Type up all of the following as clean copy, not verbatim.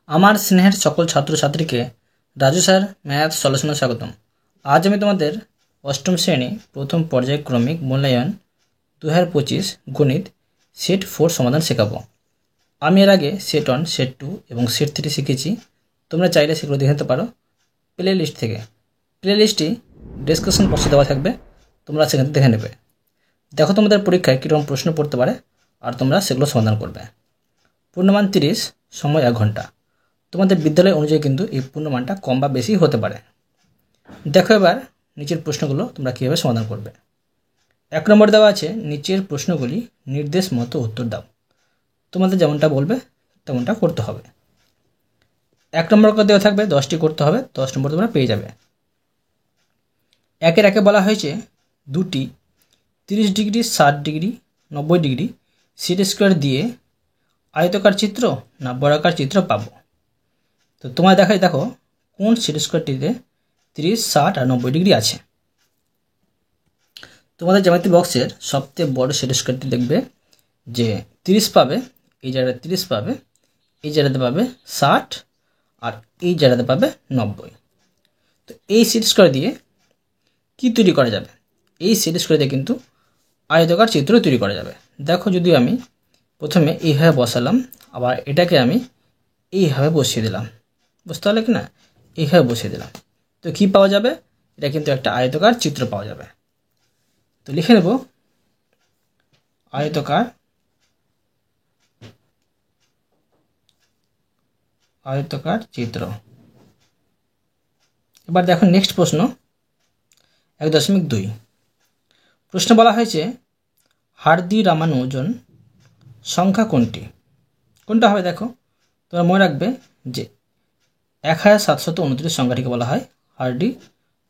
আমার স্নেহের সকল ছাত্রছাত্রীকে রাজু স্যার ম্যাথ সলিউশনে স্বাগতম। আজ আমি তোমাদের অষ্টম শ্রেণী প্রথম পর্যায়ক্রমিক মূল্যায়ন 2025 গণিত সেট 4 সমাধান শেখাবো। আমি এর আগে সেট 1, সেট 2 এবং সেট 3 শিখেছি। তোমরা চাইলে সেগুলো দেখে নিতে পারো প্লে লিস্ট থেকে। প্লে লিস্টটি ডেসক্রিপশন বক্সে দেওয়া থাকবে, তোমরা সেখানে দেখে নেবে। দেখো তোমাদের পরীক্ষায় কীরকম প্রশ্ন পড়তে পারে আর তোমরা সেগুলো সমাধান করবে। পূর্ণমান 30, সময় 1 ঘন্টা। তোমাদের বিদ্যালয় অনুযায়ী কিন্তু এই পূর্ণমানটা কম বা বেশি হতে পারে। দেখো এবার নিচের প্রশ্নগুলো তোমরা কীভাবে সমাধান করবে। 1 নম্বর দেওয়া আছে, নিচের প্রশ্নগুলি নির্দেশ মতো উত্তর দাও। তোমাদের যেমনটা বলবে তেমনটা করতে হবে। 1 নম্বর করে দেওয়া থাকবে 10টি করতে হবে, 10 নম্বর তোমরা পেয়ে যাবে। একের একে বলা হয়েছে দুটি 30 degree, 60 degree, 90 degree set square দিয়ে আয়তকার চিত্র না বর্গাকার চিত্র পাবো। তো তোমার দেখো কোন সেট স্কোয়ারটিতে 30, 60 আর 90 ডিগ্রি আছে। তোমাদের জ্যামিতি বক্সের সবচেয়ে বড় সেট স্কোয়ারটি দেখবে যে 30 পাবে, এই জায়গাটা 30 পাবে, এই জায়গাতে পাবে 60 আর এই জায়গাতে পাবে 90। তো এই সেট স্কোয়ার দিয়ে কি তৈরি করা যাবে? এই সেট স্কোয়ার দিয়ে কিন্তু আয়তকার চিত্র তৈরি করা যাবে। দেখো যদি আমি প্রথমে এইভাবে বসালাম, আবার এটাকে আমি এইভাবে বসিয়ে দিলাম, বুঝতে পারলে কি না? এইভাবে বসিয়ে দিলাম, তো কি পাওয়া যাবে? এটা কিন্তু একটা আয়তকার চিত্র পাওয়া যাবে। তো লিখে নেব আয়তকার চিত্র। এবার দেখো নেক্সট প্রশ্ন 1.2। প্রশ্ন বলা হয়েছে হার্দি রামানুজন সংখ্যা কোনটি? কোনটা হবে? দেখো তোমরা মনে রাখবে যে 1729 সংখ্যাটিকে বলা হয় হার্দি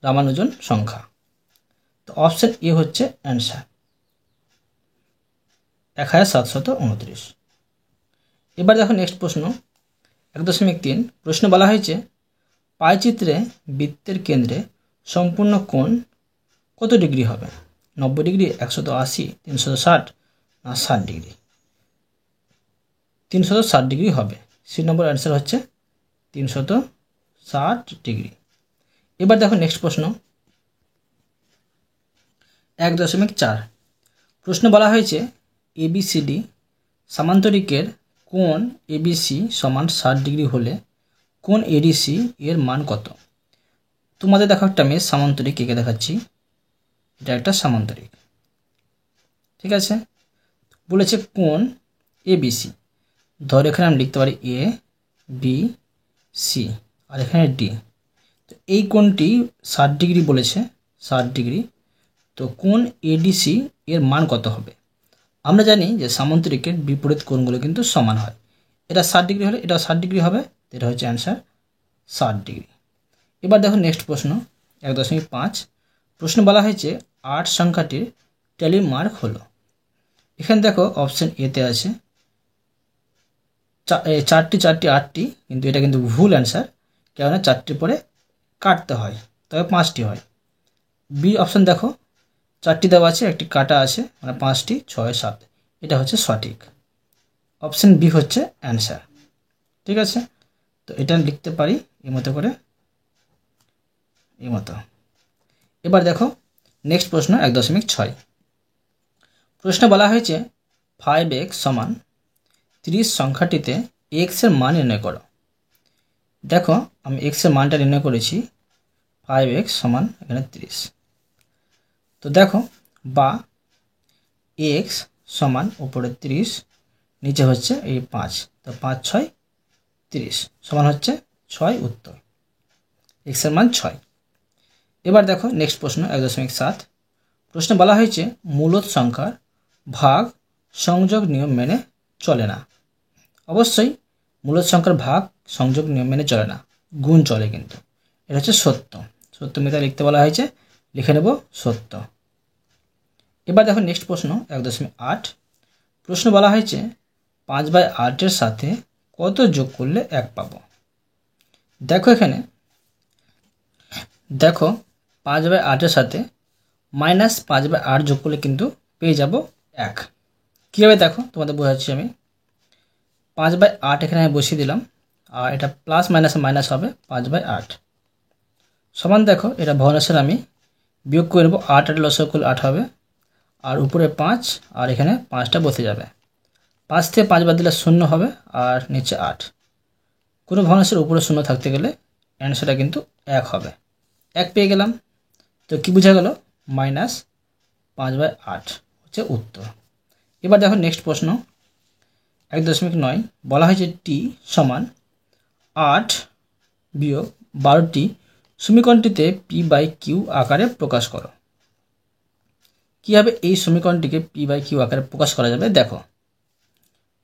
রামানুজন সংখ্যা। তো অপশন এ হচ্ছে অ্যান্সার, 1729। এবার দেখো নেক্সট প্রশ্ন 1.3। প্রশ্ন বলা হয়েছে পাইচিত্রে বৃত্তের কেন্দ্রে সম্পূর্ণ কোণ কত ডিগ্রি হবে? 90 ডিগ্রি, 180, 360 না 60 ডিগ্রি? 360 ডিগ্রি হবে। সি নম্বর অ্যান্সার হচ্ছে 360 ডিগ্রি। এবার দেখো নেক্সট প্রশ্ন 1.4। প্রশ্ন বলা হয়েছে এবিসিডি সামান্তরিকের কোণ এবিসি সমান 60 ডিগ্রি হলে কোণ এডিসি এর মান কত? তোমাদের দেখো একটা আমি সামান্তরিক এঁকে দেখাচ্ছি, এটা একটা সামান্তরিক, ঠিক আছে? বলেছে কোণ এবিসি, ধর এখানে আমি লিখতে পারি এ বি সি আর এখানে ডি। তো এই কোণটি 60 ডিগ্রি বলেছে, 60 ডিগ্রি। তো কোণ এডিসি এর মান কত হবে? আমরা জানি যে সামান্তরিকের বিপরীত কোণগুলো কিন্তু সমান হয়। এটা 60 ডিগ্রি হলে এটা 60 ডিগ্রি হবে, এটা হচ্ছে অ্যান্সার 60 ডিগ্রি। এবার দেখো নেক্সট প্রশ্ন 1.5। প্রশ্ন বলা হয়েছে 8 সংখ্যাটির ট্যালি মার্ক হলো। এখানে দেখো অপশন এতে আছে 4টি 8টি, কিন্তু এটা কিন্তু ভুল অ্যান্সার, কেননা 4টির পরে কাটতে হয়, তবে 5টি হয়। বি অপশন দেখো 4টি দেওয়া আছে, একটি কাটা আছে, মানে 5টি, 6, 7, এটা হচ্ছে সঠিক। অপশন বি হচ্ছে অ্যান্সার, ঠিক আছে? তো এটা লিখতে পারি এই মতো করে, এই মতো। এবার দেখো নেক্সট প্রশ্ন 1.6। প্রশ্ন বলা হয়েছে 5x সমান 30 সংখ্যাটিতে x এর মান নির্ণয় করো। দেখো আমি x এর মানটা নির্ণয় করেছি, 5x সমান এখানে 30। তো দেখো বা x সমান উপরে 30, নিচে হচ্ছে এই 5, তো 5, 6, 30 সমান হচ্ছে 6 উত্তর, x এর মান 6। এবার দেখো নেক্সট প্রশ্ন 1.7। প্রশ্ন বলা হয়েছে মূলদ সংখ্যার ভাগ সংযোগ নিয়ম মেনে চলে না। অবশ্যই মূলদ সংখ্যার ভাগ সংযোগ নিয়ম মেনে চলে না, গুণ চলে কিন্তু। এটা হচ্ছে সত্য, সত্য মিথ্যা লিখতে বলা হয়েছে, লিখে নেব সত্য। এবার দেখো নেক্সট প্রশ্ন 1.8। প্রশ্ন বলা হয়েছে 5/8 সাথে কত যোগ করলে 1 পাবো? দেখো এখানে দেখো 5/8 সাথে -5/8 যোগ করলে কিন্তু পেয়ে যাব 1। কীভাবে দেখো তোমাদের বোঝাচ্ছি আমি। 5/8 এখানে আমি বসিয়ে দিলাম, আর এটা প্লাস মাইনাস মাইনাস হবে 5/8 সমান দেখো এটা ভগ্নাংশের আমি বিয়োগ করে নেব। 8 আর লসাগু করলে 8 হবে, আর উপরে 5 আর এখানে 5টা বসে যাবে। 5 থেকে 5 বাদ দিলে 0 হবে আর নিচে 8। কোনো ভগ্নাংশের উপরে 0 থাকতে গেলে অ্যান্সারটা কিন্তু 1 হবে। 1 পেয়ে গেলাম। তো কি বোঝা গেল? -5/8 হচ্ছে উত্তর। এবার দেখো নেক্সট প্রশ্ন 1.9 বলা হয়েছে টি সমান 8 বিয়োগ 12টি সমীকরণটিতে p/q আকারে প্রকাশ করো। কীভাবে এই সমীকরণটিকে p/q আকারে প্রকাশ করা যাবে দেখো।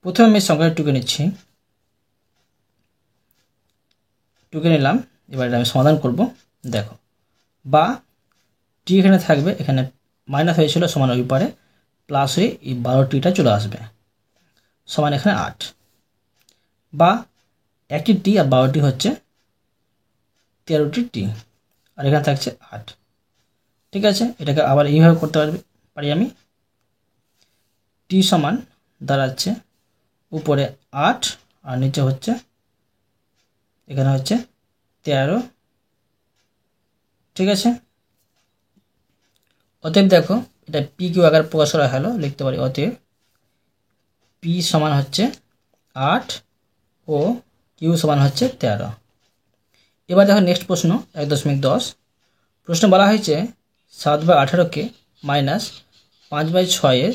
প্রথমে আমি সংখ্যাটা টুকে নিচ্ছি, টুকে নিলাম। এবার আমি সমাধান করব। দেখো বা টি এখানে থাকবে, এখানে মাইনাস হয়েছিল সমান ওই পারে প্লাস হয়ে এই 12টিটা চলে আসবে সমান এখানে 8, বা একটি টি আর 12টি হচ্ছে 13টি টি, আর এখানে থাকছে 8। ঠিক আছে, এটাকে আবার এইভাবে করতে পারি আমি। টি সমান দাঁড়াচ্ছে উপরে 8 আর নিচে হচ্ছে এখানে হচ্ছে 13। ঠিক আছে, অতএব দেখো এটা পি কিউ আকারে প্রকাশ করা হলো, লিখতে পারি অতএব পি সমান হচ্ছে 8 ও কিউ সমান হচ্ছে 13। এবার দেখো নেক্সট প্রশ্ন 1.10 প্রশ্ন বলা হয়েছে 7/18কে -5/6 এর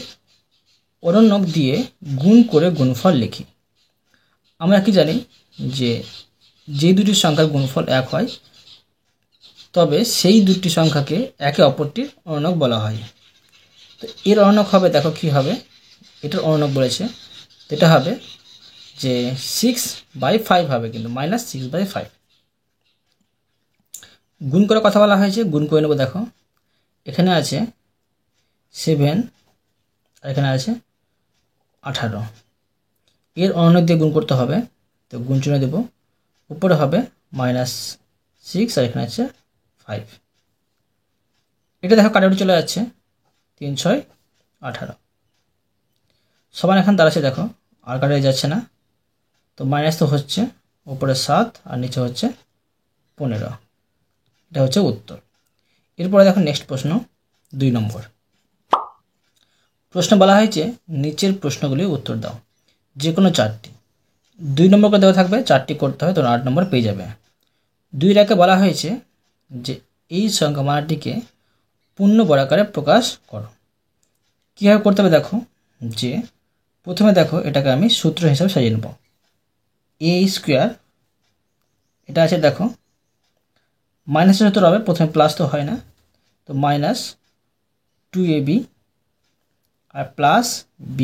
অনুর্ণক দিয়ে গুণ করে গুণফল লিখি। আমরা কি জানি যে দুটি সংখ্যার গুণফল 1 হয় তবে সেই দুটি সংখ্যাকে একে অপরটির অনুর্ণক বলা হয়। তো এর অনুর্ণক হবে, দেখো কি হবে, এটার অনুর্ণক বলেছে, এটা হবে যে 6/5 হবে, কিন্তু -6/5। গুণ করে কথা বলা হয়েছে, গুণ করে নেব। দেখো এখানে আছে 7 আর এখানে আছে 18, এর অনুর্ণক দিয়ে গুণ করতে হবে। তো গুণ চিহ্ন দেব, উপরে হবে -6 আর এখানে আছে 5। এটা দেখো কাটাকুটি চলে যাচ্ছে, 3 6 18 সমান এখন দাঁড়াচ্ছে, দেখো আর কাটাই যাচ্ছে না, তো মাইনাস তো হচ্ছে, উপরে 7 আর নিচে হচ্ছে 15। এটা হচ্ছে উত্তর। এরপরে দেখো নেক্সট প্রশ্ন 2 নম্বর প্রশ্ন বলা হয়েছে নিচের প্রশ্নগুলির উত্তর দাও, যে কোনো 4টি। 2 নম্বর করে দেওয়া থাকবে, 4টি করতে হবে, তো 8 নম্বর পেয়ে যাবে। 2 একে বলা হয়েছে যে এই সংখ্যামালাটিকে পূর্ণ বর্গাকারে প্রকাশ করো। কীভাবে করতে হবে দেখো, যে প্রথমে দেখো এটাকে আমি সূত্র হিসাবে সাজিয়ে নেব। a², এটা আছে দেখো মাইনাসের সূত্র হবে, প্রথমে প্লাস তো হয় না, তো -2ab আর প্লাস b²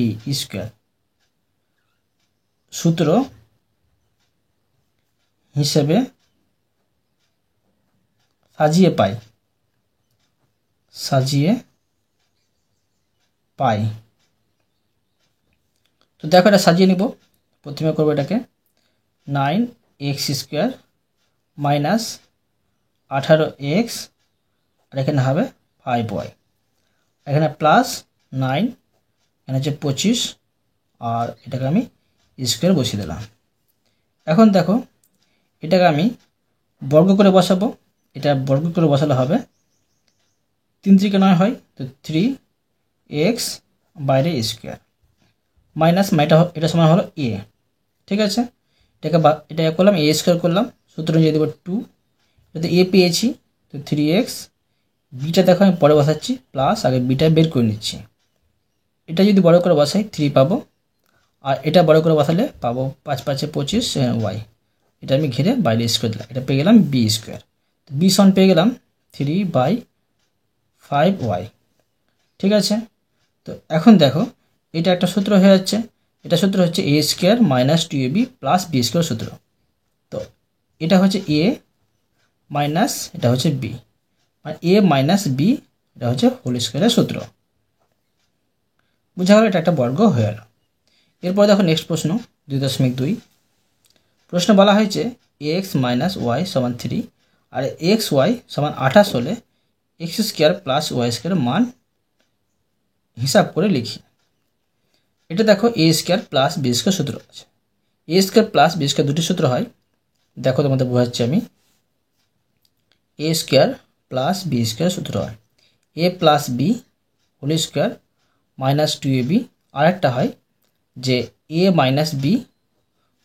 সূত্র হিসেবে সাজিয়ে পাই। তো দেখো এটা সাজিয়ে নিব। প্রথমে করবো এটাকে 9x² -18x আর এখানে হবে 5y, এখানে প্লাস 9, এখানে হচ্ছে 25 আর এটাকে আমি স্কোয়ার বসিয়ে দিলাম। এখন দেখো এটাকে আমি বর্গ করে বসাবো। এটা বর্গ করে বসালে হবে 3 3 9 হয়, তো 3x বাইরে স্কোয়ার মাইনাস এটা সমান হলো a। ঠিক আছে, এটা করলাম a² করলাম, সূত্র অনুযায়ী দেবো 2, এটাতে a পেয়েছি, তো 3x, বিটা দেখো আমি পরে বসাচ্ছি, প্লাস আগে বিটা বের করে নিচ্ছি। এটা যদি বড় করে বসাই 3 পাবো, আর এটা বড় করে বসালে পাবো 5 5 25 y। এটা আমি ঘিরে বাইরে স্কোয়ার দিলাম, এটা পেয়ে গেলাম b²। তো b সমান পেয়ে গেলাম 3/5y। ঠিক আছে, তো এখন দেখো এটা একটা সূত্র হয়ে যাচ্ছে, এটা সূত্র হচ্ছে a² -2ab প্লাস b² সূত্র। তো এটা হচ্ছে a মাইনাস এটা হচ্ছে b, মানে a মাইনাস b, এটা হচ্ছে হোল স্কোয়ারের সূত্র। বুঝা গেল, এটা একটা বর্গ হয়ে গেল। এরপর দেখো নেক্সট প্রশ্ন 2.2 প্রশ্ন বলা হয়েছে x - y = 3 আর xy = 28 হলে x² + y² মান হিসাব করে লিখি। এটা দেখো a² + b² সূত্র আছে, A square plus B square দুটি সূত্র হয়, দেখো তোমাদের বোঝাচ্ছি আমি। A square plus B square সূত্র হয় A plus B whole square minus 2ab। আর একটা হয় যে A minus B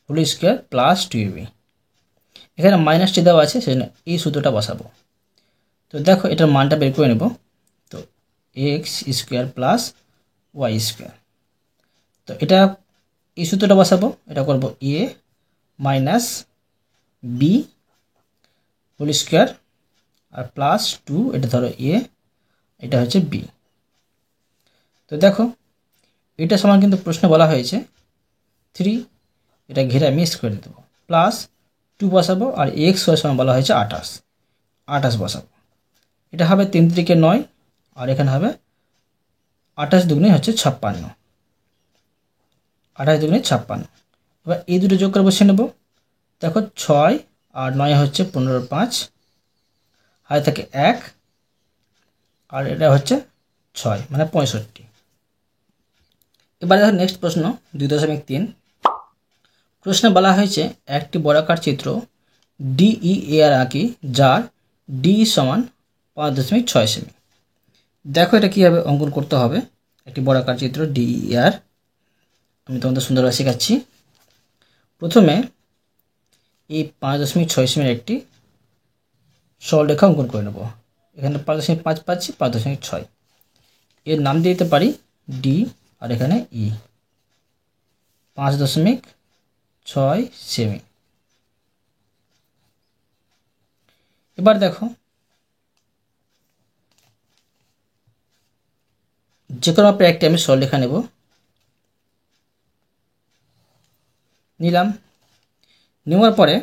whole square plus 2ab। এখানে মাইনাসটি দেওয়া আছে, সেজন্য এই সূত্রটা বসাবো। তো দেখো এটার মানটা বের করে নেব। তো x square plus y square, তো এটা এই সূত্রটা বসাবো। এটা করব a minus B whole square আর প্লাস 2, এটা ধরো এ, এটা হচ্ছে বি। তো দেখো এটা সমান কিন্তু প্রশ্ন বলা হয়েছে 3, এটা ঘেরে আমি স্কোয়ার দিয়ে দেবো, প্লাস 2 বসাবো, আর এক্স সমান বলা হয়েছে 28 বসাবো। এটা হবে 3 3 9, আর এখানে হবে 28 দুগুণে হচ্ছে 56, 28 দুগুণে 56। এবার এই দুটো যোগ করে বসে নেব। দেখো 6 আর 9 হচ্ছে 15, 5 হাতে থাকে 1, আর এটা হচ্ছে 6 মানে 65। এবারে দেখো নেক্সট প্রশ্ন 2.3। প্রশ্নে বলা হয়েছে একটি বর্গাকার চিত্র DEAR আঁকি, যার ডি সমান 5.6 সেমি। দেখো এটা কীভাবে অঙ্কন করতে হবে। একটি বর্গাকার চিত্র DEAR আমি তোমাদের সুন্দরভাবে শেখাচ্ছি। প্রথমে এই 5.6 সেমির একটি সরলরেখা অঙ্কন করে নেব। এখানে 5.5 পাচ্ছি, 5.6, এর নাম দিয়ে দিতে পারি ডি, আর এখানে ই, 5.6 সেমি। এবার দেখো যে কোনো মাপের একটি আমি সরলরেখা নেব, নিলাম। নেওয়ার পরে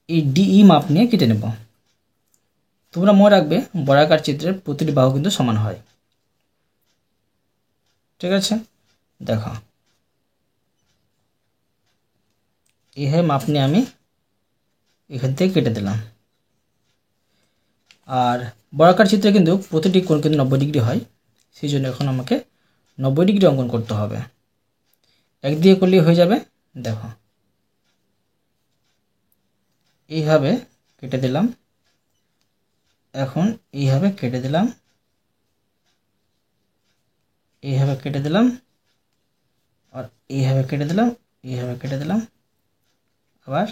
এই ডিই মাপ নিয়ে কেটে নেব। তোমরা মনে রাখবে বর্গাকার চিত্রের প্রতিটি বাহু কিন্তু সমান হয়, ঠিক আছে। দেখো এইভাবে মাপ নিয়ে আমি এখান থেকে কেটে দিলাম। আর বর্গাকার চিত্রে কিন্তু প্রতিটি কোণ কিন্তু 90 ডিগ্রি হয়, সেই জন্য এখন আমাকে 90 ডিগ্রি অঙ্কন করতে হবে। এক দিয়ে করলেই হয়ে যাবে। দেখো এইভাবে কেটে দিলাম, এখন এইভাবে কেটে দিলাম, এইভাবে কেটে দিলাম, আর এইভাবে কেটে দিলাম, এইভাবে কেটে দিলাম, আবার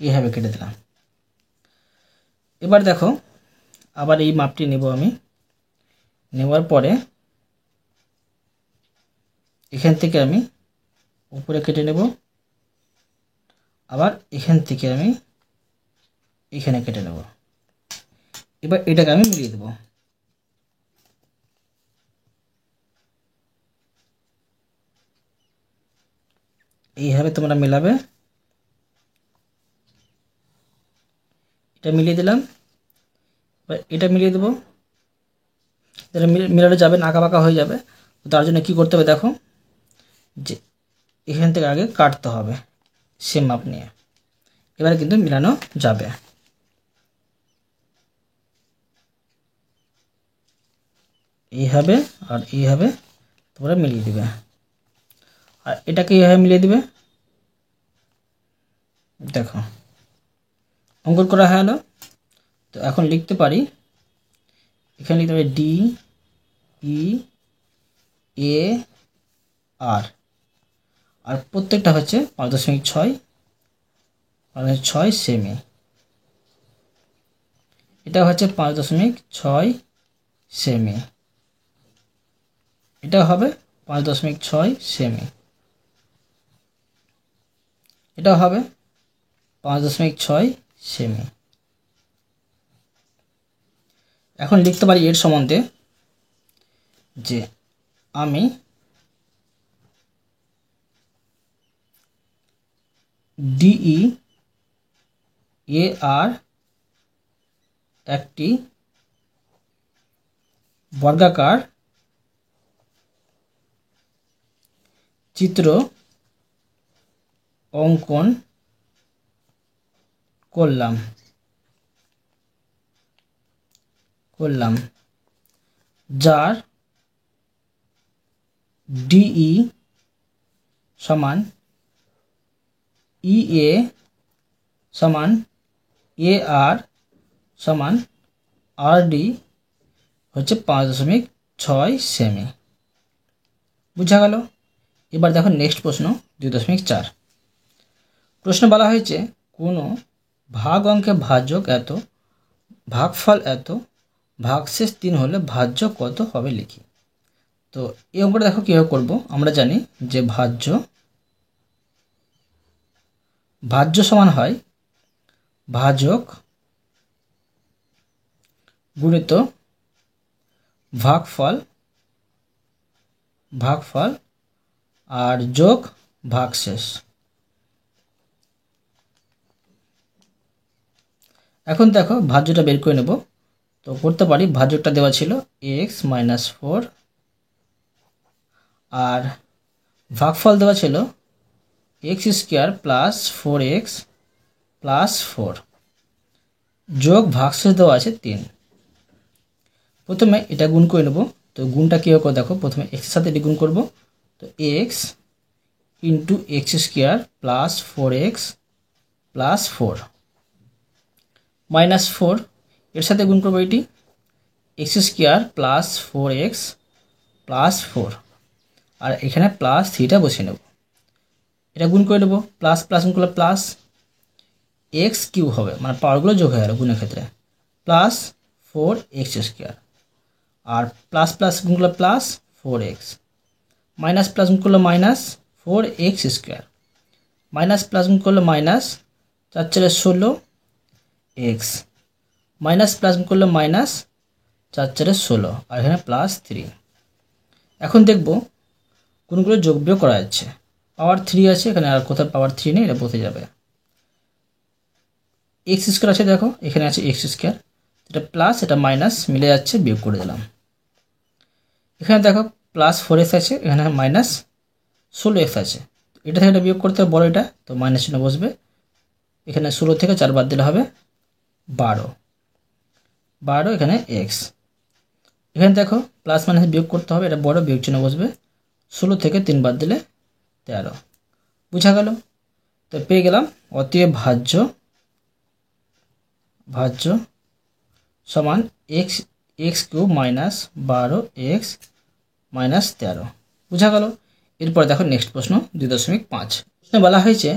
এইভাবে কেটে দিলাম। এবার দেখো আবার এই মাপটি নেব আমি। নেওয়ার পরে এখান থেকে আমি উপরে কেটে নেব, আবার এখান থেকে আমি এখানে কেটে নেব। এবার এটাকে আমি মিলিয়ে দেব। এইভাবে তোমরা মেলাবে। এটা মিলিয়ে দিলাম, এবার এটা মিলিয়ে দেবো। এটা মিলানো যাবে না, আঁকা বাঁকা হয়ে যাবে। তার জন্য কি করতে হবে দেখো, যে এখান থেকে আগে কাটতে হবে সেম মাপ নিয়ে, এবারে কিন্তু মিলানো যাবে। এইভাবে আর এইভাবে তোমরা মিলিয়ে দিবে, আর এটাকে এইভাবে মিলিয়ে দিবে। দেখো অঙ্কন করা হয়ে গেল। তো এখন লিখতে পারি, এখানে লিখতে পারি ডি ই এ আর, আর প্রত্যেকটা হচ্ছে 5.6 সেমি। এটা হচ্ছে 5.6 সেমি, এটা হবে 5.6 সেমি, এটা হবে 5.6 সেমি। এখন লিখতে পারি এর সম্বন্ধে যে আমি ডিই এ আর একটি বর্গাকার চিত্র অঙ্কন করলাম, যার ডিই সমান EA সমান AR সমান RD হচ্ছে 5.6 সেমি। বুঝা গেল। এবার দেখো নেক্সট প্রশ্ন 2.4। প্রশ্ন বলা হয়েছে কোনো ভাগ অঙ্কে ভাজক এত, ভাগফল এত, ভাগশেষ 3 হলে ভাজ্য কত হবে লিখি। তো এই অঙ্কটা দেখো কীভাবে করব। আমরা জানি যে ভাজ্য সমান হয় ভাজক গুণিত ভাগফল আর যোগ ভাগশেষ। এখন দেখো ভাজ্যটা বের করে নেব। তো করতে পারি, ভাজ্যটা দেওয়া ছিল x - 4 আর ভাগফল দেওয়া ছিল x² + 4x + 4 যোগ ভাগশেষ দেওয়া আছে 3। প্রথমে এটা গুণ করে নেব। তো গুণটা কীভাবে করে দেখো, প্রথমে x এর সাথে এটি গুণ করব। তো x × x² + 4x + 4 -4 এর সাথে গুণ করবো এটি x² + 4x + 4 আর এখানে +3টা বসিয়ে নেব। এটা গুণ করে নেব, প্লাস প্লাস গুণ করলে প্লাস x³ হবে, মানে পাওয়ারগুলো যোগ হয়ে গেল গুণের ক্ষেত্রে, প্লাস 4x² আর প্লাস প্লাস গুণ করলে প্লাস 4x, মাইনাস প্লাস গুণ করলে মাইনাস 4x², মাইনাস প্লাস গুণ করলে মাইনাস 4 × 16x, মাইনাস প্লাস গুণ করলে মাইনাস 4 × 16 আর এখানে +3। এখন দেখব কোনগুলো যোগ বিয়োগ করা যাচ্ছে। পাওয়ার 3 আছে এখানে, আর কোথাও পাওয়ার 3 নেই, এটা বসে যাবে। x² আছে দেখো, এখানে আছে x², এটা প্লাস এটা মাইনাস মিলে যাচ্ছে, বিয়োগ করে দিলাম। এখানে দেখো +4x আছে, এখানে -16x আছে, এটা থেকে এটা বিয়োগ করতে হবে বড় এটা, তো মাইনাস চিহ্ন বসবে। এখানে 16 থেকে 4 বাদ দিলে হবে 12 এখানে x। এখানে দেখো প্লাস মাইনাস বিয়োগ করতে হবে, এটা বড়, বিয়োগ চিহ্ন বসবে। 16 থেকে 3 বাদ দিলে 13। বুঝা গেল। তো পেয়ে গেলাম অতএব ভাজ্য সমান x³ - 12x - 13। বুঝা গেল। এরপর দেখো নেক্সট প্রশ্ন 2.5। প্রশ্নে বলা হয়েছে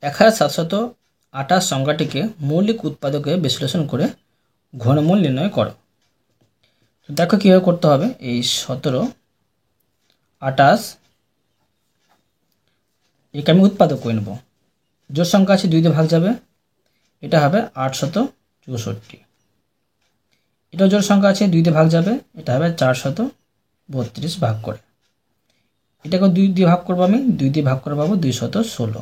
1728 সংখ্যাটিকে মৌলিক উৎপাদকে বিশ্লেষণ করে ঘনমূল নির্ণয় করো। তো দেখো কীভাবে করতে হবে। এই 17 28 একে আমি উৎপাদক করে নেব। জোড় সংখ্যা আছে 2 দিয়ে ভাগ যাবে, এটা হবে 864। এটাও জোড় সংখ্যা আছে 2 দিয়ে ভাগ যাবে, এটা হবে 432 ভাগ করে। এটাকেও 2 দিয়ে ভাগ করবো আমি, 2 দিয়ে ভাগ করে পাবো 216।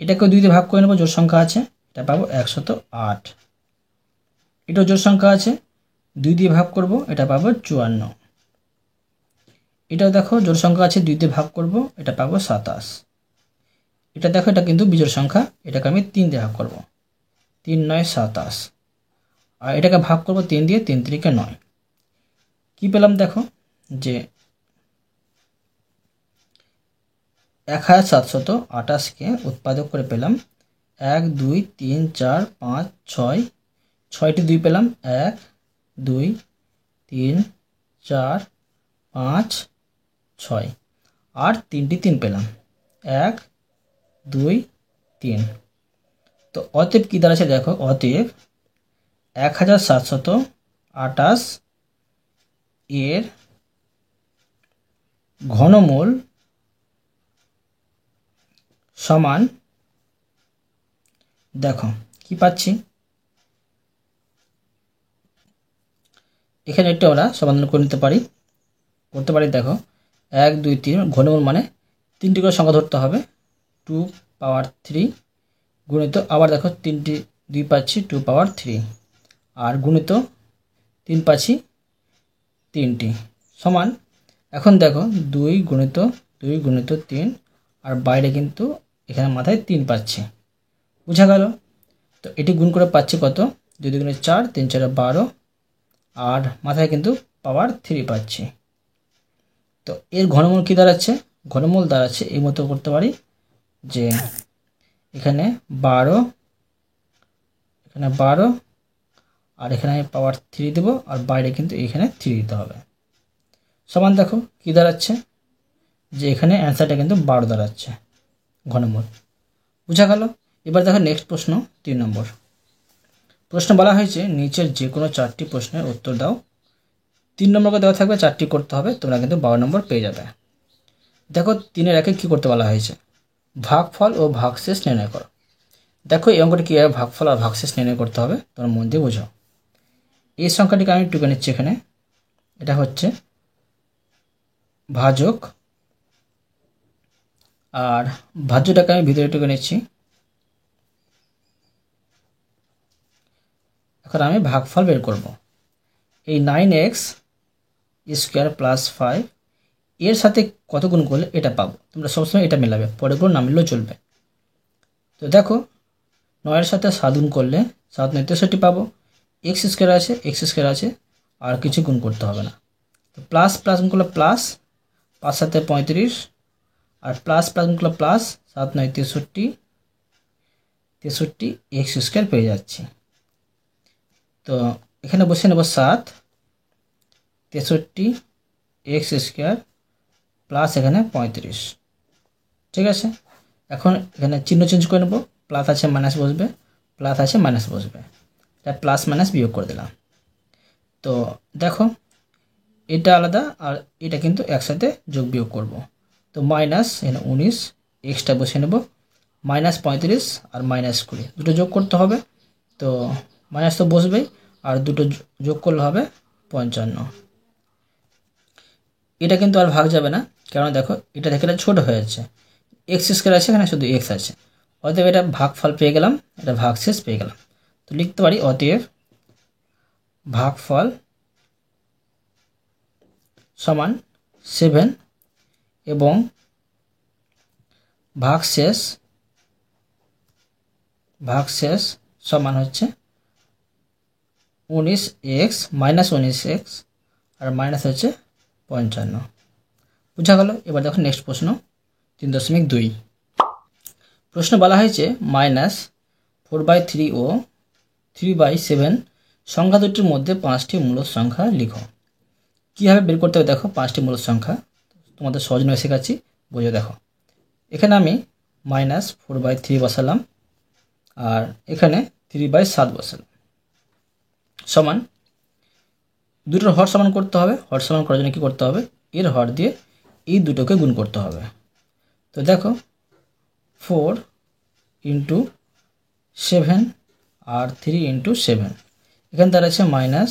এটাকেও 2 দিয়ে ভাগ করে নেবো, জোড় সংখ্যা আছে, এটা পাবো 108। এটাও জোড় সংখ্যা আছে, 2 দিয়ে ভাগ করব, এটা পাবো 54। এটাও দেখো জোড় সংখ্যা আছে, 2 দিয়ে ভাগ করব, এটা পাবো 27। এটা দেখো এটা কিন্তু বিজোড় সংখ্যা, এটাকে আমি 3 দিয়ে ভাগ করব, 3 × 9 = 27। আর এটাকে ভাগ করব 3 দিয়ে, 3 × 3 = 9। কি পেলাম দেখো যে 1728কে উৎপাদক করে পেলাম 1 2 3 4 5 6, 6টি 2 পেলাম, 1 2 3 4 5 6 আর 3টি 3 পেলাম, 1 2 3। তো অতএব কী দাঁড়াচ্ছে দেখো, অতএব 1728 এর ঘনমূল সমান, দেখো কি পাচ্ছি, এখানে একটা আমরা সমাধান করে নিতে পারি, দেখো 1 2 3 ঘনমূল মানে 3টি করে সংখ্যা ধরতে হবে, 2 পাওয়ার 3 গুণিত, আবার দেখো 3টি 2 পাচ্ছি 2 পাওয়ার 3 আর গুণিত 3 পাচ্ছি 3টি সমান। এখন দেখো 2 গুণিত 3 আর বাইরে কিন্তু এখানে মাথায় 3 পাচ্ছি। বুঝা গেল। তো এটি গুণ করে পাচ্ছি কত, 2 × 4 3 × 4 = 12 আর মাথায় কিন্তু পাওয়ার 3 পাচ্ছি। তো এর ঘনমূল কী দাঁড়াচ্ছে, ঘনমূল দাঁড়াচ্ছে এই মতো করতে পারি যে এখানে 12, এখানে 12 আর এখানে আমি পাওয়ার 3 দেব, আর বাইরে কিন্তু এখানে 3 দিতে হবে। সমান দেখো কি দাঁড়াচ্ছে যে এখানে অ্যান্সারটা কিন্তু 12 দাঁড়াচ্ছে ঘনমূল। বুঝা গেল? এবার দেখো নেক্সট প্রশ্ন 3 নম্বর প্রশ্ন বলা হয়েছে নিচের যে কোনো 4টি প্রশ্নের উত্তর দাও। 3 নম্বরকে দেওয়া থাকবে 4টি করতে হবে, তোমরা কিন্তু 12 নম্বর পেয়ে যাবে। দেখো 3-এর একে কী করতে বলা হয়েছে, ভাগফল ও ভাগশেষ নির্ণয় করো। দেখো এই অঙ্কটি কীভাবে ভাগফল আর ভাগশেষ নির্ণয় করতে হবে তোমরা মন দিয়ে বোঝো। এই সংখ্যাটিকে আমি টুকে নিচ্ছি, এখানে এটা হচ্ছে ভাজক, আর ভাজ্যটাকে আমি ভিতরে টুকে নিচ্ছি। এখন আমি ভাগফল বের করব। এই 9x স্কোয়ার প্লাস 5 এর সাথে কত গুণ করলে এটা পাবো, তোমরা সবসময় এটা মেলাবে, পরে গুণ না মিললেও চলবে। তো দেখো 9-এর সাথে 7 গুণ করলে 7 9 63 পাবো। এক্স স্কোয়ার আছে, এক্স স্কোয়ার আছে, আর কিছু গুণ করতে হবে না। তো প্লাস প্লাস গুণ করলে প্লাস 5 7 35, আর প্লাস প্লাস গুণ করলে প্লাস 7 9 63, 63 এক্স স্কোয়ার পেয়ে যাচ্ছি। তো এখানে বসে নেব 7 63 এক্স স্কোয়ার প্লাস এখানে 35, ঠিক আছে। এখন এখানে চিহ্ন চেঞ্জ করে নেব, প্লাস আছে মাইনাস বসবে, প্লাস আছে মাইনাস বসবে, তাই প্লাস মাইনাস বিয়োগ করে দিলাম। তো দেখো এটা আলাদা আর এটা কিন্তু একসাথে যোগ বিয়োগ করব। তো মাইনাস এখানে 19 এক্সটা বসে নেব, মাইনাস 35 আর মাইনাস 20 দুটো যোগ করতে হবে। তো মাইনাস তো বসবেই, আর দুটো যোগ করলে হবে 55। এটা কিন্তু আর ভাগ যাবে না, কারণ দেখো এটা থেকে এটা ছোটো হয়ে যাচ্ছে, এক্স স্কোয়ার আছে, এখানে শুধু এক্স আছে, অতএব এটা ভাগফল পেয়ে গেলাম, এটা ভাগশেষ পেয়ে গেলাম। তো লিখতে পারি অতএব ভাগফল সমান 7 এবং ভাগশেষ সমান হচ্ছে 19x মাইনাস 19x আর মাইনাস হচ্ছে 55। বুঝা গেল? এবার দেখো নেক্সট প্রশ্ন 3.2 প্রশ্ন বলা হয়েছে -4/3 ও 3/7 সংখ্যা দুটির মধ্যে 5টি মূলদ সংখ্যা লিখো। কীভাবে বের করতে হবে দেখো 5টি মূলদ সংখ্যা, তোমাদের সহজ নয় শেখাচ্ছি, বুঝে দেখো। এখানে আমি -4/3 বসালাম, আর এখানে 3/7 বসালাম, সমান দুটোর হর সমান করতে হবে। হর সমান করার জন্য কী করতে হবে, এর হর দিয়ে এই দুটোকে গুণ করতে হবে। তো দেখো 4 × 7 আর 3 × 7, এখানে তার আছে -4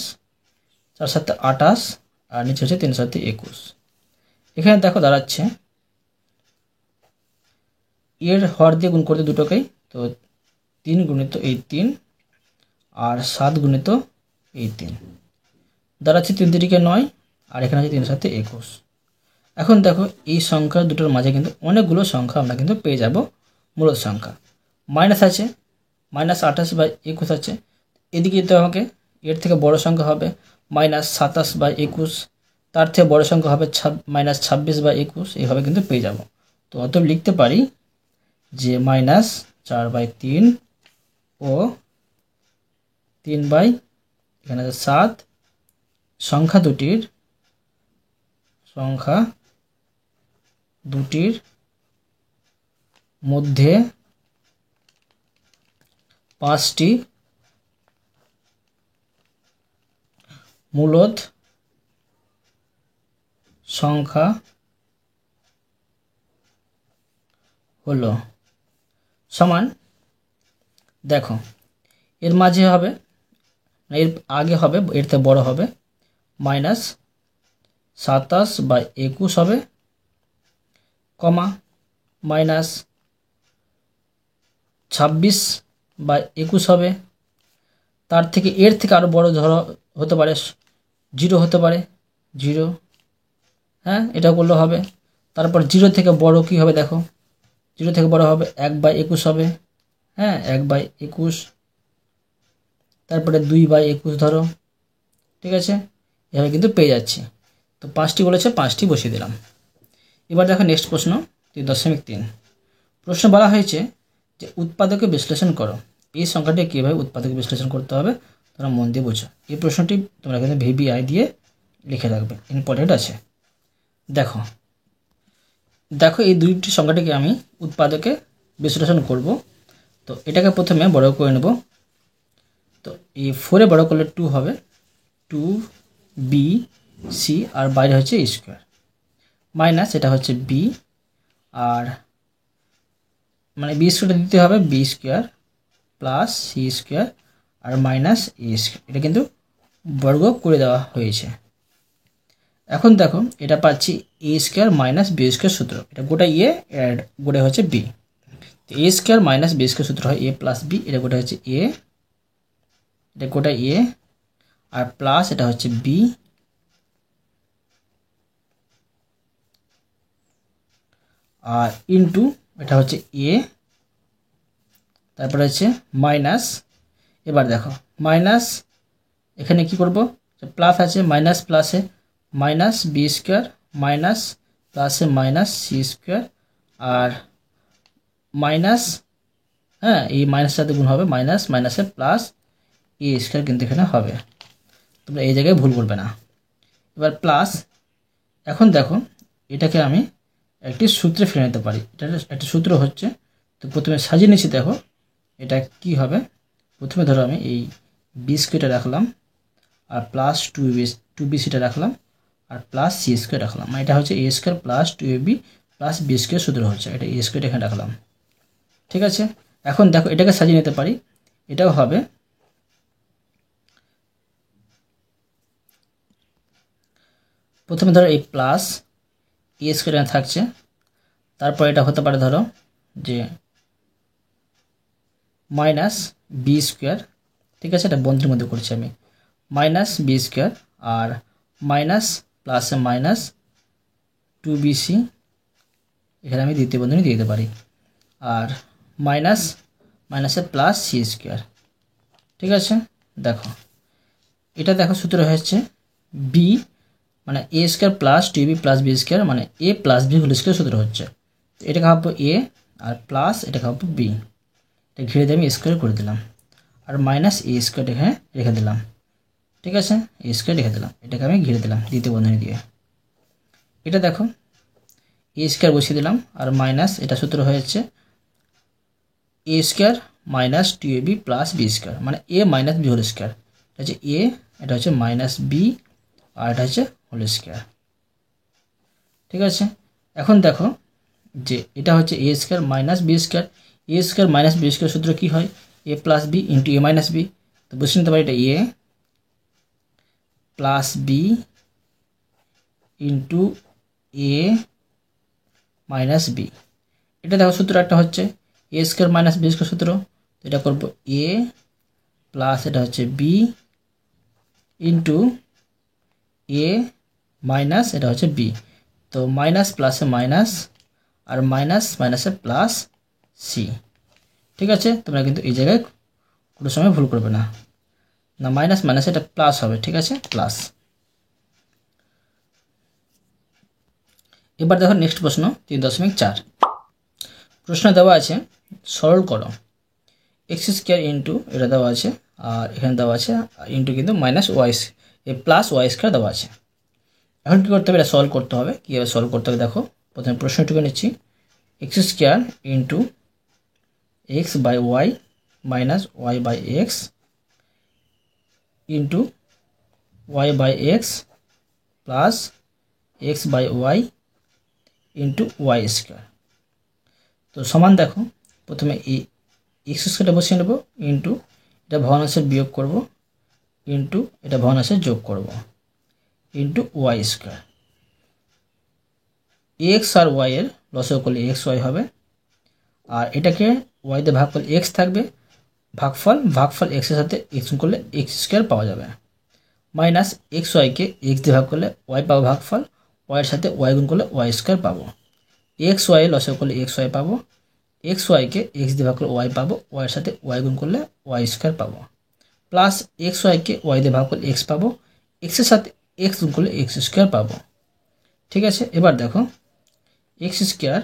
7 28 আর নিচে হচ্ছে 3 7 21। এখানে দেখো দাঁড়াচ্ছে এর হর দিয়ে গুণ করতে দুটোকেই, তো 3 গুণিত এই 3 আর 7 গুণিত এই 3 দাঁড়াচ্ছে 3 3 9, আর এখানে আছে 3 7 21। এখন দেখো এই সংখ্যা দুটোর মাঝে কিন্তু অনেকগুলো সংখ্যা আমরা কিন্তু পেয়ে যাব মূলদ সংখ্যা। মাইনাস আছে, -28/21 আছে, এদিকে যেতে আমাকে এর থেকে বড় সংখ্যা হবে -27/21, তার থেকে বড় সংখ্যা হবে -26/21, এইভাবে কিন্তু পেয়ে যাব। তো অতএব লিখতে পারি যে -4/3 ও 3/7 সংখ্যা দুটির মধ্যে 5টি মূলদ সংখ্যা হলো, সমান দেখো এর মাঝে হবে, এর আগে হবে, এর থেকে বড় হবে, -27/21 হবে, কমা -26/21 হবে, তার থেকে এর থেকে আরও বড় ধরো হতে পারে 0 হতে পারে 0, হ্যাঁ এটা করলে হবে। তারপর 0 থেকে বড় কি হবে দেখো, 0 থেকে বড় হবে 1/21 হবে, হ্যাঁ 1/21, তারপরে 2/21 ধরো, ঠিক আছে, এভাবে কিন্তু পেয়ে যাচ্ছি। তো 5টি বলেছে, 5টি বসিয়ে দিলাম। এবার দেখো নেক্সট প্রশ্ন 3.3। প্রশ্ন বলা হয়েছে যে উৎপাদকে বিশ্লেষণ করো। এই সংখ্যাটি কীভাবে উৎপাদকে বিশ্লেষণ করতে হবে তোমরা মন দিয়ে বোঝো। এই প্রশ্নটি তোমরা কিন্তু ভিবিআই দিয়ে লিখে রাখবে, ইম্পর্টেন্ট আছে। দেখো দেখো এই দুইটি সংখ্যাটিকে আমি উৎপাদকে বিশ্লেষণ করব। তো এটাকে প্রথমে বড় করে নেব। তো এই 4 বড় করলে 2 হবে, 2bc আর বাইরে হচ্ছে a স্কোয়ার, মাইনাস এটা হচ্ছে b আর মানে b স্কোয়ারটা দিতে হবে b square plus c square আর মাইনাস a স্কোয়ার। এটা কিন্তু বর্গ করে দেওয়া হয়েছে। এখন দেখো এটা পাচ্ছি a square minus b square সূত্র, এটা গোটা এ অ্যাড গোটা হচ্ছে b। তো a square minus b square সূত্র হয় a প্লাস b, এটা গোটা হচ্ছে a, এটা গোটা a আর প্লাস এটা হচ্ছে b আর ইনটু এটা হচ্ছে a, তারপরে হচ্ছে মাইনাস। এবার দেখো মাইনাস এখানে কি করব, প্লাস আছে মাইনাস প্লাসে মাইনাস বি স্কোয়ার মাইনাস প্লাসে মাইনাস সি স্কোয়ার আর মাইনাস, হ্যাঁ এই মাইনাস সাথে গুণ হবে, মাইনাস মাইনাসে প্লাস এ স্কোয়ার কিন্তু এখানে হবে, তোমরা এই জায়গায় ভুল করবে না। এবার প্লাস, এখন দেখো এটাকে আমি একটি সূত্রে ফেলে নিতে পারি। এটা একটা সূত্র হচ্ছে, তো প্রথমে সাজিয়ে নিচ্ছি। দেখো এটা কি হবে, প্রথমে ধরো আমি এই বি স্কোয়ারটা রাখলাম আর প্লাস 2bc রাখলাম আর প্লাস সি স্কোয়ার রাখলাম, মানে এটা হচ্ছে a square plus 2ab plus B square সূত্র হচ্ছে, এটা a স্কোয়ার এখানে রাখলাম। ঠিক আছে, এখন দেখো এটাকে সাজিয়ে নিতে পারি। এটাও হবে প্রথমে ধরো এই প্লাস a স্কোয়ার এখানে থাকছে, তারপর এটা হতে পারে ধরো যে মাইনাস বি স্কোয়ার, ঠিক আছে এটা বন্ধনীর মধ্যে করছি আমি, মাইনাস বি স্কোয়ার আর মাইনাস প্লাসে মাইনাস 2bc, এখানে আমি দ্বিতীয় বন্ধনী দিয়ে দিতে পারি, আর মাইনাস মাইনাসে প্লাস সি স্কোয়ার। ঠিক আছে, দেখো এটা দেখো সূত্র হচ্ছে বি মানে A square plus 2b plus B square, মানে A plus B whole square সূত্র হচ্ছে। এটাকে ভাববো এ আর প্লাস এটাকে ভাববো বি, এটা ঘিরে দিয়ে আমি স্কোয়ার করে দিলাম আর মাইনাস এ স্কোয়ার এখানে রেখে দিলাম। ঠিক আছে, এ স্কোয়ার রেখে দিলাম, এটাকে আমি ঘিরে দিলাম দ্বিতীয় বন্ধনী দিয়ে। এটা দেখো এ স্কোয়ার বসিয়ে দিলাম আর মাইনাস এটা সূত্র হয়েছে A square minus 2ab plus B square, মানে A minus B whole square, এটা হচ্ছে এ, এটা হচ্ছে মাইনাস বি আর এটা হচ্ছে হোল স্কোয়ার। ঠিক আছে, এখন দেখো যে এটা হচ্ছে এ স্কোয়ার মাইনাস বি স্কোয়ার, এ স্কোয়ার মাইনাস বি স্কোয়ার সূত্র কী হয়, A plus B into A minus B. তো বুঝতে নিতে পারি এটা এ প্লাস বি ইন্টু এ মাইনাস বি। এটা দেখো সূত্র একটা হচ্ছে এ স্কোয়ার মাইনাস বি স্কোয়ার সূত্র, এটা করবো এ প্লাস এটা হচ্ছে বি ইন্টু এ মাইনাস এটা হচ্ছে বি। তো মাইনাস প্লাসে মাইনাস আর মাইনাস মাইনাসে প্লাস সি। ঠিক আছে, তোমরা কিন্তু এই জায়গায় কোনো সময় ভুল করবে না, না মাইনাস মাইনাস এটা প্লাস হবে। ঠিক আছে, প্লাস। এবার দেখো নেক্সট প্রশ্ন 3.4। প্রশ্ন দেওয়া আছে সরল করো এক্স স্কোয়ার ইন্টু এটা দেওয়া আছে আর এখানে দেওয়া আছে ইন্টু কিন্তু minus y plus y square দেওয়া আছে। এখন কী করতে হবে, এটা সলভ করতে হবে। কীভাবে সলভ করতে হবে দেখো, প্রথমে প্রশ্নটুকু নিচ্ছি, x square into x by y minus y by x into y by x plus x by y into Y square. তো সমান দেখো প্রথমে এই এক্স স্কোয়ারটা বসিয়ে নেব ইন্টু এটা ভগ্নাংশের বিয়োগ করব ইন্টু এটা ভগ্নাংশের যোগ করব ইন্টু ওয়াই স্কোয়ার। এক্স আর ওয়াই এর লসাগু করলে এক্স ওয়াই হবে আর এটাকে ওয়াই দিয়ে ভাগ করলে এক্স থাকবে, ভাগফল এক্সের সাথে এক্স গুণ করলে এক্স স্কোয়ার পাওয়া যাবে, মাইনাস এক্স ওয়াইকে এক্স দিয়ে ভাগ করলে ওয়াই পাবো ভাগফল, ওয়াইয়ের সাথে ওয়াই গুণ করলে ওয়াই স্কোয়ার পাবো, এক্স ওয়াই লসাগু করলে এক্স ওয়াই পাবো, এক্স ওয়াইকে এক্স দিয়ে ভাগ করলে ওয়াই পাবো, ওয়াইয়ের সাথে ওয়াই গুণ করলে ওয়াই স্কোয়ার পাবো, প্লাস এক্স ওয়াইকে ওয়াই দিয়ে ভাগ করলে এক্স পাবো, এক্সের সাথে এক্স গুণ করলে এক্স স্কোয়ার পাবো। ঠিক আছে, এবার দেখো এক্স স্কোয়ার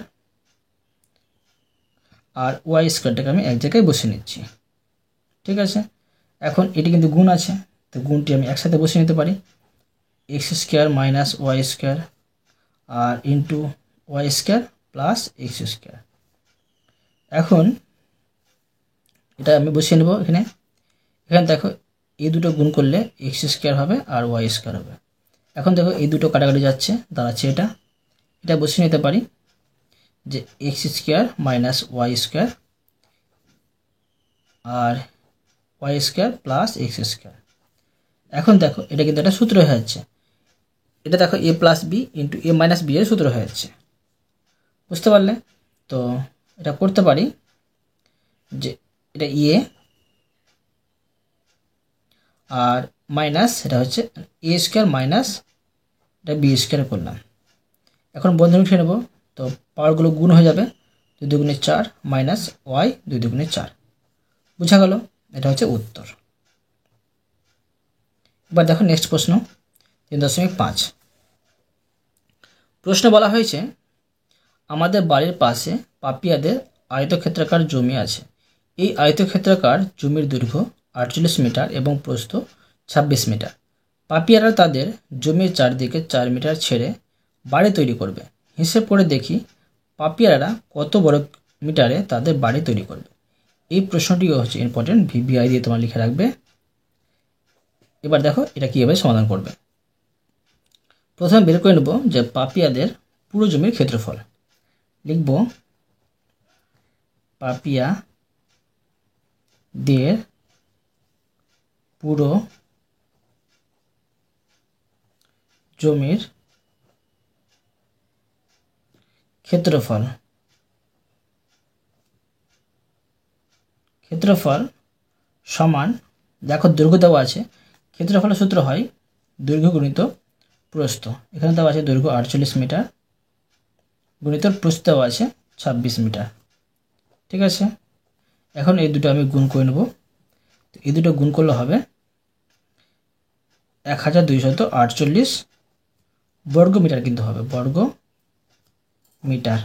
আর ওয়াই স্কোয়ারটাকে আমি এক জায়গায় বসিয়ে নিচ্ছি। ঠিক আছে, এখন এটি কিন্তু গুণ আছে, তো গুণটি আমি একসাথে বসিয়ে নিতে পারি। X square minus Y square আর into Y square plus X square. এখন এটা আমি বসিয়ে নেব এখানে। এখানে দেখো এই দুটো গুণ করলে এক্স স্কোয়ার হবে আর ওয়াই স্কোয়ার হবে। এখন দেখো এই দুটো কাটাকাটি যাচ্ছে, দাঁড়াচ্ছে এটা বসিয়ে নিতে পারি যে X square minus Y square আর Y square plus X square. এখন দেখো এটা কিন্তু একটা সূত্র হয়ে যাচ্ছে, এটা দেখো এ প্লাস বি ইন্টু এ মাইনাস বি এর সূত্র হয়ে যাচ্ছে, বুঝতে পারলে? তো এটা করতে পারি যে এটা এ আর মাইনাস এটা হচ্ছে এ স্কোয়ার মাইনাস এটা বি স্কোয়ার করলাম। এখন বন্ধনী উঠিয়ে নেব, তো পাওয়ারগুলো গুণ হয়ে যাবে, 2 দুগুণে 4 মাইনাস ওয়াই 2 দুগুণে 4। বুঝা গেল? এটা হচ্ছে উত্তর। এবার দেখো নেক্সট প্রশ্ন 3.5। প্রশ্ন বলা হয়েছে আমাদের বাড়ির পাশে পাপিয়াদের আয়তক্ষেত্রাকার জমি আছে। এই আয়তক্ষেত্রাকার জমির দৈর্ঘ্য 48 মিটার এবং প্রস্থ 26 মিটার। পাপিয়ারা তাদের জমির চারদিকে 4 মিটার ছেড়ে বাড়ি তৈরি করবে। হিসেব করে দেখি পাপিয়ারা কত বড় মিটারে তাদের বাড়ি তৈরি করবে। এই প্রশ্নটিও হচ্ছে ইম্পর্টেন্ট, ভিভিআই দিয়ে তোমরা লিখে রাখবে। এবার দেখো এটা কীভাবে সমাধান করবে। প্রথমে বের করে নেব যে পাপিয়াদের পুরো জমির ক্ষেত্রফল। লিখব পাপিয়াদের পুরো জমির ক্ষেত্রফল সমান, দেখো দৈর্ঘ্য দেওয়া আছে, ক্ষেত্রফলের সূত্র হয় দৈর্ঘ্য গুণিত প্রস্থ। এখানে দেওয়া আছে দৈর্ঘ্য 48 মিটার গুণিত প্রস্থ দেওয়া আছে 26 মিটার। ঠিক আছে, এখন এই দুটো আমি গুণ করে নেব। তো এই দুটো গুণ করলে হবে 1248 বর্গ মিটার, কিন্তু হবে বর্গ মিটার।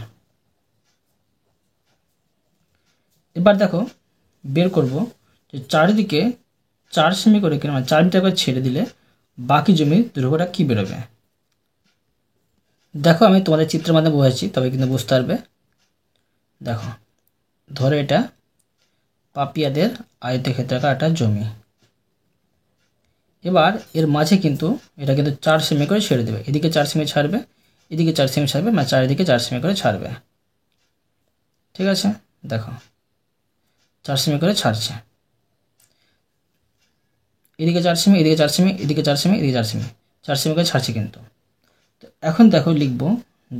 এবার দেখো বের করব যে চারিদিকে 4 সেমি করে কিনা, মানে 4 মিটার করে ছেড়ে দিলে বাকি জমির দৈর্ঘ্যটা কী বেরোবে। দেখো আমি তোমাদের চিত্রের মাধ্যমে বোঝাচ্ছি, তবে কিন্তু বুঝতে পারবে। দেখো ধরো এটা পাপিয়াদের আয়তক্ষেত্রাকার একটা জমি। এবার এর মাঝে কিন্তু এটা কিন্তু 4 সেমি করে ছেড়ে দেবে, এদিকে 4 সেমি ছাড়বে, এদিকে 4 সেমি ছাড়বে, মানে চারিদিকে 4 সেমি করে ছাড়বে। ঠিক আছে, দেখো 4 সেমি করে ছাড়ছে, এদিকে 4 সেমি, এদিকে 4 সেমি, এদিকে 4 সেমি, এদিকে 4 সেমি, 4 সেমি করে ছাড়ছে কিন্তু। তো এখন দেখো লিখব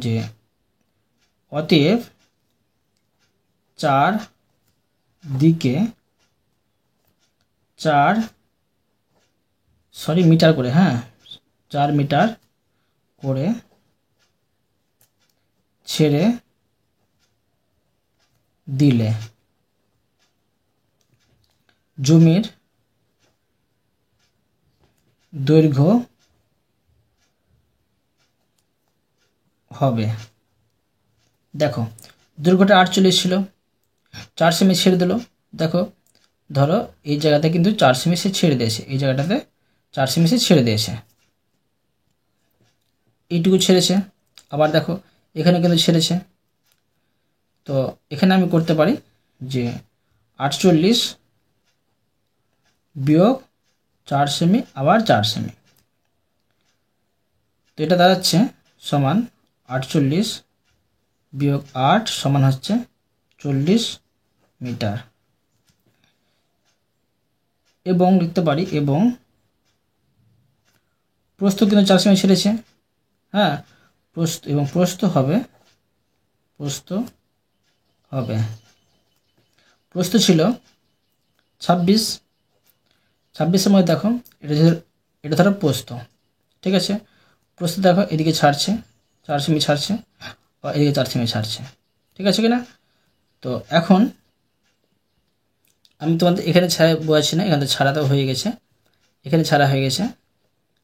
যে অতএব 4 দিকে 4 মিটার করে, 4 মিটার করে ছেড়ে দিলে জমির দৈর্ঘ্য হবে, দেখো দৈর্ঘ্যটা 48 ছিল, 4 সেমি ছেড়ে দিল। দেখো ধরো এই জায়গাতে কিন্তু 4 সেমি সে ছেড়ে দিয়েছে, এই জায়গাটাতে 4 সেমি সে ছেড়ে দিয়েছে, এইটুকু ছেড়েছে। আবার দেখো এখানে কিন্তু ছেড়েছে, তো এখানে আমি করতে পারি যে 48 বিয়োগ 4 সেমি আবার 4 সেমি, তো এটা দাঁড়াচ্ছে সমান 48 বিয়োগ 8 সমান হচ্ছে 40 মিটার। এবং লিখতে পারি এবং প্রস্থ কিন্তু 4 সেমি ছেড়েছে, প্রস্থ হবে প্রস্থ ছিল 26 মধ্যে দেখো এটা ধরো প্রস্থ। ঠিক আছে, প্রস্থ দেখো এদিকে ছাড়ছে 4 সেমি ছাড়ছে, বা এদিকে 4 সেমি ছাড়ছে। ঠিক আছে কিনা? তো এখন আমি তোমাদের এখানে ছাড়া বোঝাচ্ছি না, এখানে ছাড়া তো হয়ে গেছে, এখানে ছাড়া হয়ে গেছে।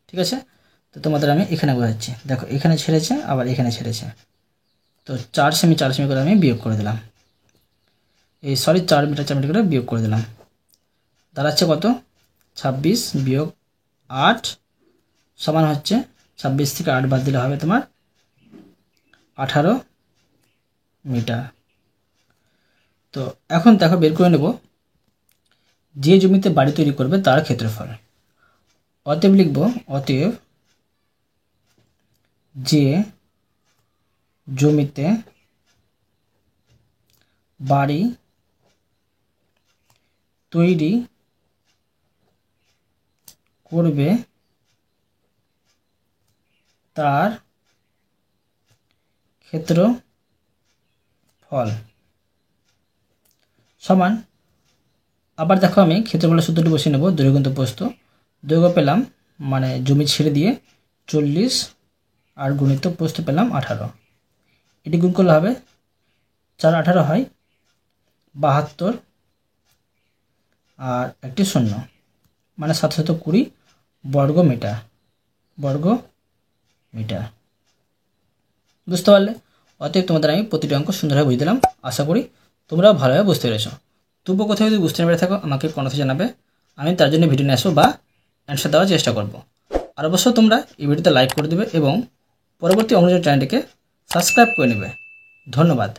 ঠিক আছে, তো তোমাদের আমি এখানে বোঝাচ্ছি। দেখো এখানে ছেড়েছে আবার এখানে ছেড়েছে, তো 4 সেমি 4 সেমি করে আমি বিয়োগ করে দিলাম, এই সরি 4 মিটার 4 মিটার করে বিয়োগ করে দিলাম। দাঁড়াচ্ছে কত? 26 বিয়োগ 8 সমান হচ্ছে 26 থেকে 8 বাদ দিলে হবে তোমার 18 মিটার। তো এখন দেখো বের করে নেব যে জমিতে বাড়ি তৈরি করবে তার ক্ষেত্রফল। অতএব লিখব, অতএব যে জমিতে বাড়ি তৈরি করবে তার ক্ষেত্রফল সমান, আবার দেখো আমি ক্ষেত্রফলের সূত্রটি বসিয়ে নেব। দৈর্ঘ্য গুণিত প্রস্থ, দৈর্ঘ্য পেলাম মানে জমি ছেড়ে দিয়ে 40 আর গুণিত প্রস্থ পেলাম 18, এটি গুণ করলে হবে 4 18 হয় 72 আর একটি শূন্য মানে 720 বর্গ মিটার। বুঝতে পারলে? অতএব তোমাদের আমি প্রতিটি অঙ্ক সুন্দরভাবে বুঝে দিলাম। আশা করি তোমরাও ভালোভাবে বুঝতে পেরেছো। তবুও কোথাও যদি বুঝতে না পেরে থাকো আমাকে কমেন্টে জানাবে, আমি তার জন্য ভিডিও নিয়ে আসবো বা অ্যান্সার দেওয়ার চেষ্টা করব। আর অবশ্যই তোমরা এই ভিডিওতে লাইক করে দেবে এবং পরবর্তী অঙ্ক চ্যানেলটিকে সাবস্ক্রাইব করে নেবে। ধন্যবাদ।